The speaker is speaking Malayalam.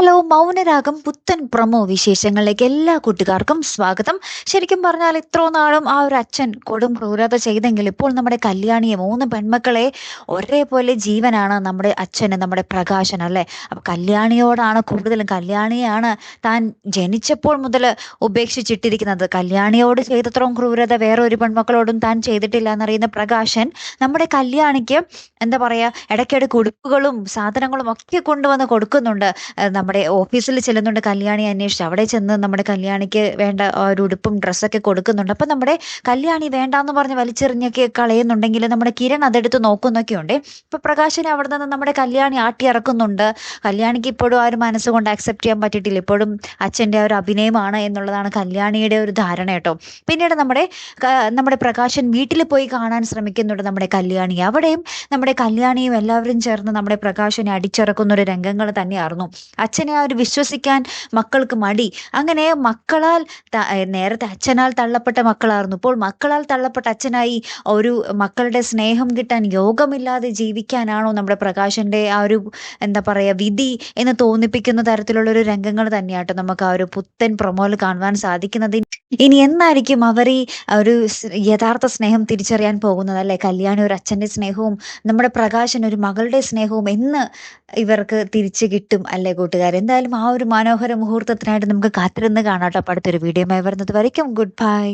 ഹലോ മൗനരാഗം പുത്തൻ പ്രൊമോ വിശേഷങ്ങളിലേക്ക് എല്ലാ കൂട്ടുകാർക്കും സ്വാഗതം. ശരിക്കും പറഞ്ഞാൽ ഇത്രോ നാളും ആ ഒരു അച്ഛൻ കൊടും ക്രൂരത ചെയ്തെങ്കിൽ ഇപ്പോൾ നമ്മുടെ കല്യാണിയെ 3 പെൺമക്കളെ ഒരേപോലെ ജീവനാണ് നമ്മുടെ അച്ഛന്, നമ്മുടെ പ്രകാശൻ അല്ലേ. അപ്പൊ കല്യാണിയോടാണ് കൂടുതലും, കല്യാണിയാണ് താൻ ജനിച്ചപ്പോൾ മുതൽ ഉപേക്ഷിച്ചിട്ടിരിക്കുന്നത്. കല്യാണിയോട് ചെയ്തത്രയും ക്രൂരത വേറെ ഒരു പെൺമക്കളോടും താൻ ചെയ്തിട്ടില്ല എന്നറിയുന്ന പ്രകാശൻ നമ്മുടെ കല്യാണിക്ക് എന്താ പറയാ, ഇടയ്ക്കിടയ്ക്ക് ഉടുപ്പുകളും സാധനങ്ങളും ഒക്കെ കൊണ്ടുവന്ന് കൊടുക്കുന്നുണ്ട്. നമ്മുടെ ഓഫീസിൽ ചെല്ലുന്നുണ്ട് കല്യാണി അന്വേഷിച്ച്. അവിടെ ചെന്ന് നമ്മുടെ കല്യാണിക്ക് വേണ്ട ആ ഒരു ഉടുപ്പും ഡ്രസ്സൊക്കെ കൊടുക്കുന്നുണ്ട്. അപ്പം നമ്മുടെ കല്യാണി വേണ്ടാന്ന് പറഞ്ഞ് വലിച്ചെറിഞ്ഞൊക്കെ കളയുന്നുണ്ടെങ്കിൽ നമ്മുടെ കിരൺ അതെടുത്ത് നോക്കുന്നൊക്കെയുണ്ട്. ഇപ്പൊ പ്രകാശനെ അവിടെ നിന്ന് നമ്മുടെ കല്യാണി ആട്ടി ഇറക്കുന്നുണ്ട്. കല്യാണിക്ക് ഇപ്പോഴും ആ ഒരു മനസ്സുകൊണ്ട് അക്സെപ്റ്റ് ചെയ്യാൻ പറ്റിയിട്ടില്ല. ഇപ്പോഴും അച്ഛൻ്റെ ആ ഒരു അഭിനയമാണ് എന്നുള്ളതാണ് കല്യാണിയുടെ ഒരു ധാരണ കേട്ടോ. പിന്നീട് നമ്മുടെ പ്രകാശൻ വീട്ടിൽ പോയി കാണാൻ ശ്രമിക്കുന്നുണ്ട് നമ്മുടെ കല്യാണി. അവിടെയും നമ്മുടെ കല്യാണിയും എല്ലാവരും ചേർന്ന് നമ്മുടെ പ്രകാശനെ അടിച്ചിറക്കുന്ന ഒരു രംഗങ്ങൾ തന്നെയായിരുന്നു. അച്ഛനെ ആ ഒരു വിശ്വസിക്കാൻ മക്കൾക്ക് മടി. അങ്ങനെ നേരത്തെ അച്ഛനാൽ തള്ളപ്പെട്ട മക്കളായിരുന്നു, ഇപ്പോൾ മക്കളാൽ തള്ളപ്പെട്ട അച്ഛനായി. ഒരു മക്കളുടെ സ്നേഹം കിട്ടാൻ യോഗമില്ലാതെ ജീവിക്കാനാണോ നമ്മുടെ പ്രകാശന്റെ ആ ഒരു എന്താ പറയാ വിധി എന്ന് തോന്നിപ്പിക്കുന്ന തരത്തിലുള്ള ഒരു രംഗങ്ങൾ തന്നെയാട്ടോ നമുക്ക് ആ ഒരു പുത്തൻ പ്രൊമോയിൽ കാണുവാൻ സാധിക്കുന്നത്. ഇനി എന്നായിരിക്കും അവർ ഈ ഒരു യഥാർത്ഥ സ്നേഹം തിരിച്ചറിയാൻ പോകുന്നത് അല്ലെ? കല്യാണി ഒരു അച്ഛന്റെ സ്നേഹവും നമ്മുടെ പ്രകാശൻ ഒരു മകളുടെ സ്നേഹവും എന്ന് ഇവർക്ക് തിരിച്ചു കിട്ടും അല്ലേ കൂട്ടുകാർ? എന്തായാലും ആ ഒരു മനോഹര മുഹൂർത്തത്തിനായിട്ട് നമുക്ക് കാത്തിരുന്ന് കാണാട്ടോ. അടുത്തൊരു വീഡിയോയുമായി വരുന്നത് വരയ്ക്കും ഗുഡ് ബൈ.